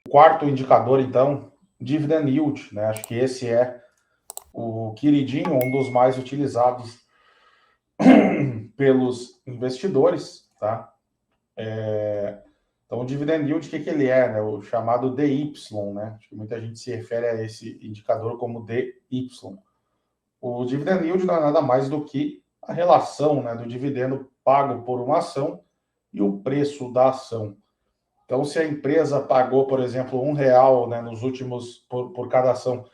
quarto indicador, então, dividend yield, né? Acho que esse é o queridinho, um dos mais utilizados pelos investidores, tá? Então, o dividend yield, o que ele é, né? O chamado DY, né? Acho que muita gente se refere a esse indicador como DY. O dividend yield não é nada mais do que a relação, né, do dividendo pago por uma ação e o preço da ação. Então, se a empresa pagou, por exemplo, R$ 1, né, por cada ação,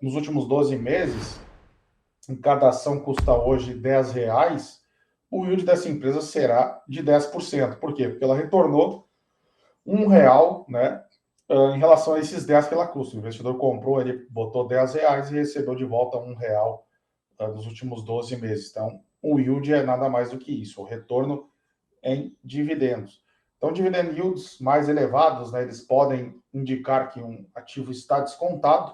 nos últimos 12 meses, em cada ação custa hoje R$ 10, o yield dessa empresa será de 10%. Por quê? Porque ela retornou R$ 1, né, em relação a esses 10 que ela custa. O investidor comprou, ele botou R$ 10 e recebeu de volta R$ 1 dos últimos 12 meses. Então, o yield é nada mais do que isso, o retorno em dividendos. Então, dividend yields mais elevados, né, eles podem indicar que um ativo está descontado,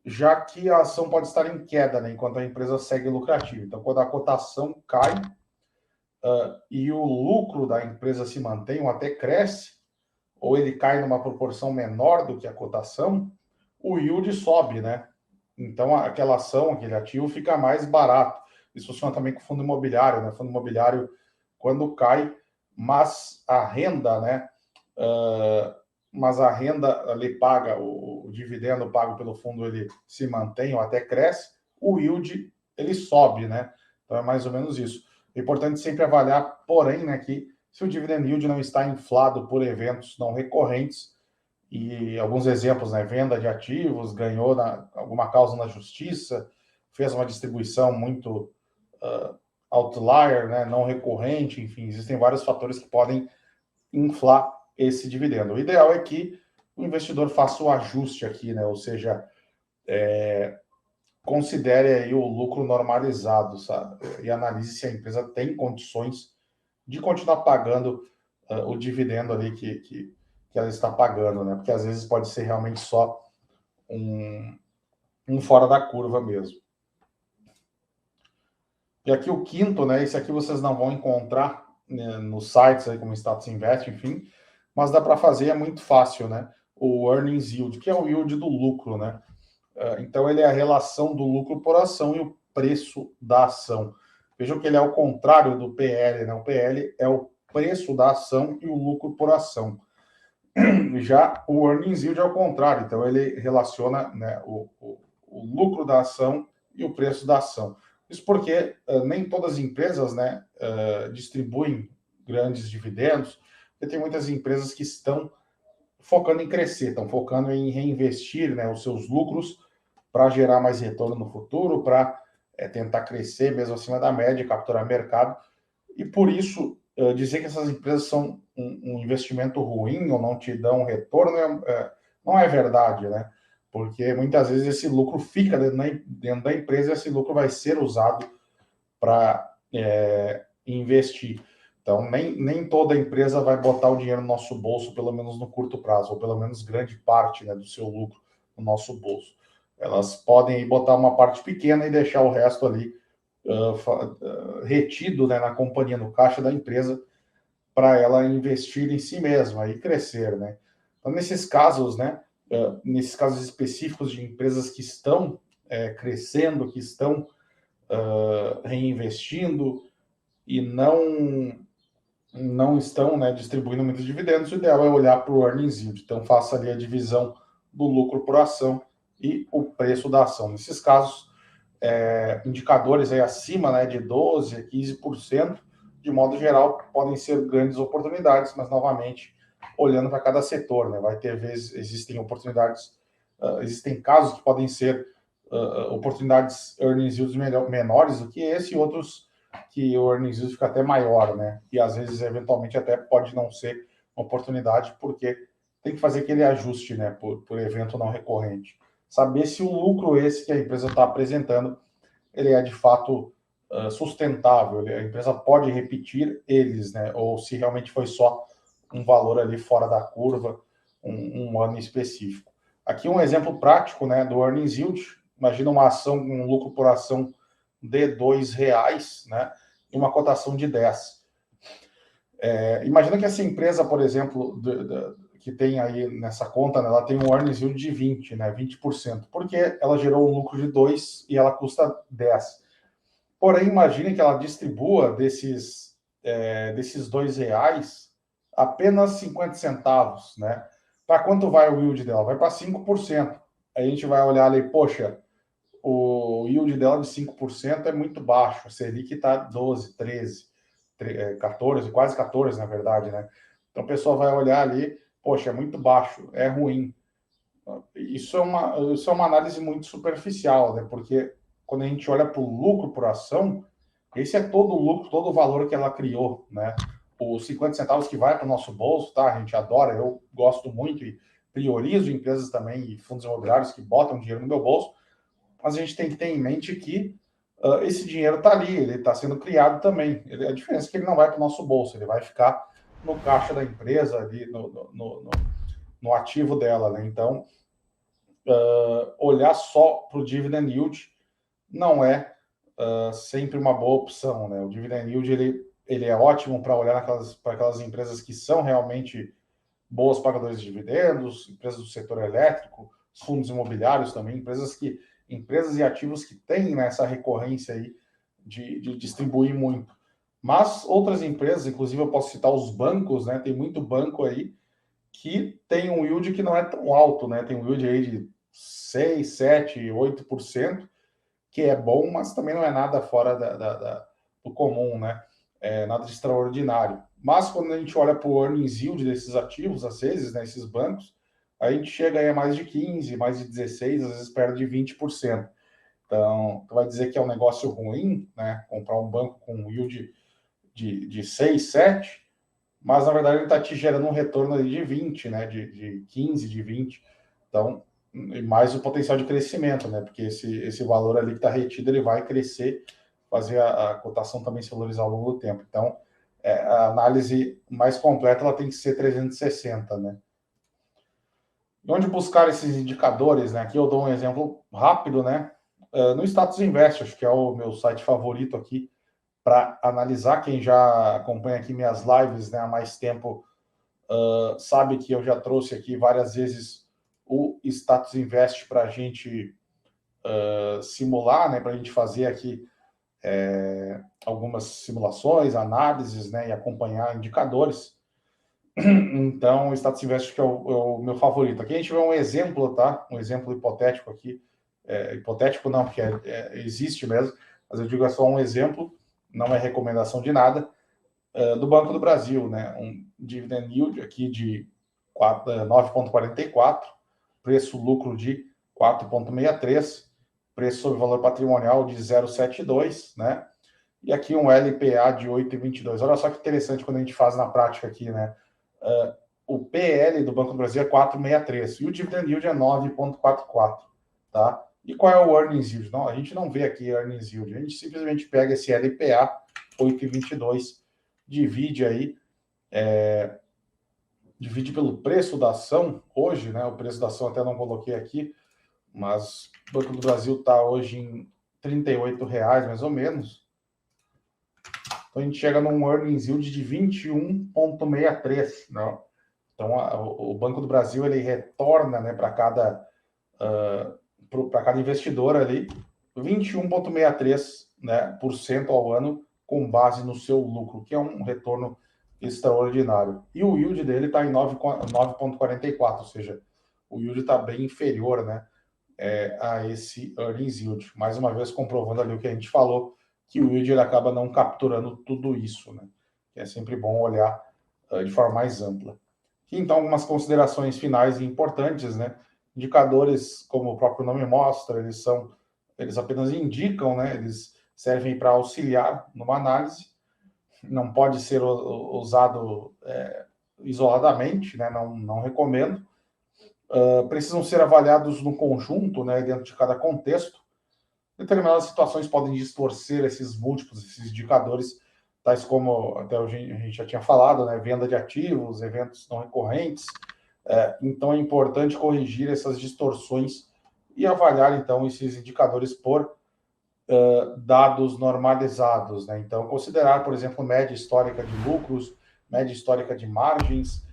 já que a ação pode estar em queda, né, enquanto a empresa segue lucrativa. Então, quando a cotação cai e o lucro da empresa se mantém ou até cresce, ou ele cai numa proporção menor do que a cotação, o yield sobe, né? Então, aquela ação, aquele ativo fica mais barato. Isso funciona também com fundo imobiliário, né? Fundo imobiliário, quando cai, mas a renda, né? Mas a renda ali paga, o dividendo pago pelo fundo, ele se mantém ou até cresce, o yield, ele sobe, né? Então, é mais ou menos isso. É importante sempre avaliar, porém, né, que se o dividend yield não está inflado por eventos não recorrentes, e alguns exemplos, né? Venda de ativos, ganhou alguma causa na justiça, fez uma distribuição muito outlier, né? Não recorrente, enfim, existem vários fatores que podem inflar esse dividendo. O ideal é que o investidor faça o ajuste aqui, né? Ou seja, considere aí o lucro normalizado, sabe? E analise se a empresa tem condições de continuar pagando o dividendo ali que ela está pagando, né? Porque às vezes pode ser realmente só um fora da curva mesmo. E aqui o quinto, né? Esse aqui vocês não vão encontrar, né, nos sites aí como Status Invest, enfim, mas dá para fazer, é muito fácil, né? O earnings yield, que é o yield do lucro, né? Então ele é a relação do lucro por ação e o preço da ação. Vejam que ele é o contrário do PL, né? O PL é o preço da ação e o lucro por ação. Já o earnings yield é o contrário, então ele relaciona, né, o lucro da ação e o preço da ação. Isso porque nem todas as empresas, né, distribuem grandes dividendos, porque tem muitas empresas que estão focando em crescer, estão focando em reinvestir, né, os seus lucros para gerar mais retorno no futuro, para tentar crescer mesmo acima da média, capturar mercado. E por isso, dizer que essas empresas são um investimento ruim ou não te dão retorno não é verdade, né? Porque muitas vezes esse lucro fica dentro da empresa e esse lucro vai ser usado para investir. Então, nem toda empresa vai botar o dinheiro no nosso bolso, pelo menos no curto prazo, ou pelo menos grande parte, né, do seu lucro no nosso bolso. Elas podem botar uma parte pequena e deixar o resto ali retido, né, na companhia, no caixa da empresa, para ela investir em si mesma e crescer, né? Então, nesses casos, né, nesses casos específicos de empresas que estão crescendo, que estão reinvestindo e não estão, né, distribuindo muitos dividendos, o ideal é olhar para o earnings yield. Então, faça ali a divisão do lucro por ação e o preço da ação. Nesses casos, indicadores aí acima, né, de 12% a 15%, de modo geral, podem ser grandes oportunidades, mas, novamente, olhando para cada setor, né, vai ter vezes, existem oportunidades, existem casos que podem ser oportunidades earnings yields menores do que esse, e outros que o earnings yield fica até maior, né, e às vezes, eventualmente, até pode não ser uma oportunidade, porque tem que fazer aquele ajuste, né, por evento não recorrente. Saber se o lucro esse que a empresa está apresentando, ele é de fato sustentável, a empresa pode repetir eles, né? Ou se realmente foi só um valor ali fora da curva, um ano específico. Aqui um exemplo prático, né, do earnings yield. Imagina uma ação com um lucro por ação de R$ 2, né, e uma cotação de 10. Imagina que essa empresa, por exemplo, que tem aí nessa conta, né, ela tem um earnings yield de 20, né, 20%, porque ela gerou um lucro de 2 e ela custa 10. Porém, imagine que ela distribua desses R$ 2 apenas 50 centavos, né? Para quanto vai o yield dela? Vai para 5%. Aí a gente vai olhar ali, poxa, o yield dela de 5% é muito baixo. A Selic está 12, 13, 14, quase 14, na verdade, né? Então o pessoal vai olhar ali, poxa, é muito baixo, é ruim. Isso é uma análise muito superficial, né? Porque quando a gente olha para o lucro por ação, esse é todo o lucro, todo o valor que ela criou, né? Os 50 centavos que vai para o nosso bolso, tá? A gente adora, eu gosto muito e priorizo empresas também e fundos imobiliários que botam dinheiro no meu bolso, mas a gente tem que ter em mente que esse dinheiro está ali, ele está sendo criado também. A diferença é que ele não vai para o nosso bolso, ele vai ficar no caixa da empresa, ali no ativo dela, né? Então, olhar só para o dividend yield não é sempre uma boa opção, né? O dividend yield ele é ótimo para olhar para aquelas empresas que são realmente boas pagadoras de dividendos, empresas do setor elétrico, fundos imobiliários também, empresas e ativos que têm, né, essa recorrência aí de distribuir muito. Mas outras empresas, inclusive eu posso citar os bancos, né? Tem muito banco aí que tem um yield que não é tão alto, né? Tem um yield aí de 6, 7, 8%, que é bom, mas também não é nada fora do comum, né? Nada de extraordinário. Mas quando a gente olha para o earnings yield desses ativos, às vezes, né, esses bancos, a gente chega aí a mais de 15, mais de 16, às vezes perto de 20%. Então, tu vai dizer que é um negócio ruim, né? Comprar um banco com um yield de 6, 7, mas na verdade ele está te gerando um retorno ali de 20, né? De 15, de 20. Então, e mais o potencial de crescimento, né? Porque esse valor ali que está retido, ele vai crescer, fazer a cotação também se valorizar ao longo do tempo. Então, a análise mais completa ela tem que ser 360, né? E onde buscar esses indicadores, né? Aqui eu dou um exemplo rápido, né? No Status Invest, acho que é o meu site favorito aqui para analisar. Quem já acompanha aqui minhas lives, né, há mais tempo, sabe que eu já trouxe aqui várias vezes o Status Invest para a gente simular, né, para a gente fazer aqui algumas simulações, análises, né, e acompanhar indicadores. Então, o Status Invest que é o meu favorito. Aqui a gente vê um exemplo, tá? Um exemplo hipotético aqui. Hipotético não, porque existe mesmo, mas eu digo é só um exemplo, não é recomendação de nada, do Banco do Brasil, né? Um dividend yield aqui de 9,44, preço-lucro de 4,63, preço sobre valor patrimonial de 0,72, né? E aqui um LPA de 8,22. Olha só que interessante quando a gente faz na prática aqui, né? O PL do Banco do Brasil é 4,63 e o dividend yield é 9,44, tá? E qual é o earnings yield? Não, a gente não vê aqui earnings yield, a gente simplesmente pega esse LPA 8,22, divide aí, divide pelo preço da ação hoje, né? O preço da ação até não coloquei aqui, mas o Banco do Brasil está hoje em R$ 38 mais ou menos. Então a gente chega num earnings yield de 21,63, né? Então o Banco do Brasil ele retorna, né, para cada investidor ali 21,63, né, por cento ao ano com base no seu lucro, que é um retorno extraordinário. E o yield dele está em 9,44, ou seja, o yield está bem inferior, né, a esse earnings yield. Mais uma vez comprovando ali o que a gente falou, que o yield ele acaba não capturando tudo isso, né? Que é sempre bom olhar de forma mais ampla. E então, algumas considerações finais e importantes, né? Indicadores, como o próprio nome mostra, eles apenas indicam, né? Eles servem para auxiliar numa análise, não pode ser usado isoladamente, né? Não recomendo. Precisam ser avaliados no conjunto, né? Dentro de cada contexto. Determinadas situações podem distorcer esses múltiplos, esses indicadores, tais como até a gente já tinha falado, né? Venda de ativos, eventos não recorrentes. Então é importante corrigir essas distorções e avaliar então esses indicadores por dados normalizados, né? Então considerar, por exemplo, média histórica de lucros, média histórica de margens,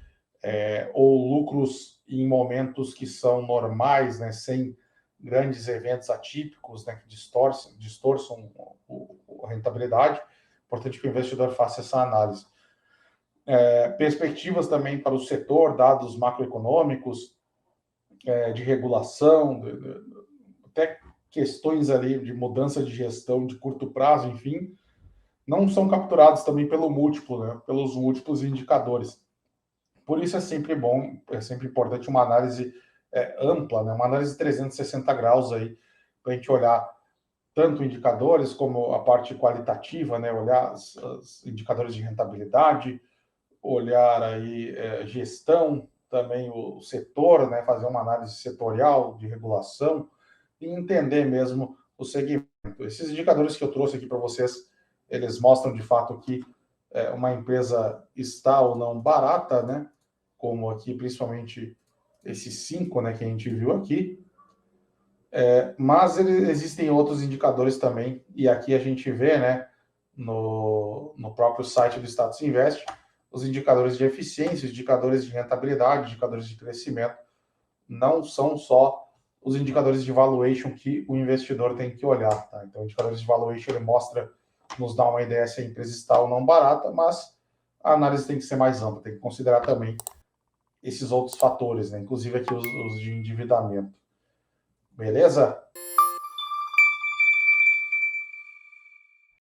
ou lucros em momentos que são normais, né, sem grandes eventos atípicos, né, que distorçam a rentabilidade. Importante que o investidor faça essa análise. Perspectivas também para o setor, dados macroeconômicos, de regulação, até questões ali de mudança de gestão de curto prazo, enfim, não são capturados também pelo múltiplo, né, pelos múltiplos indicadores. Por isso é sempre bom, é sempre importante uma análise ampla, né, uma análise de 360 graus aí, para a gente olhar tanto indicadores como a parte qualitativa, né, olhar os indicadores de rentabilidade, olhar aí gestão, também o setor, né, fazer uma análise setorial de regulação e entender mesmo o segmento. Esses indicadores que eu trouxe aqui para vocês, eles mostram de fato que uma empresa está ou não barata, né, como aqui principalmente esses 5, né, que a gente viu aqui, mas existem outros indicadores também, e aqui a gente vê, né, no próprio site do Status Invest, os indicadores de eficiência, os indicadores de rentabilidade, indicadores de crescimento, não são só os indicadores de valuation que o investidor tem que olhar, tá? Então, indicadores de valuation, ele mostra, nos dá uma ideia se a empresa está ou não barata, mas a análise tem que ser mais ampla, tem que considerar também esses outros fatores, né? Inclusive aqui os de endividamento. Beleza?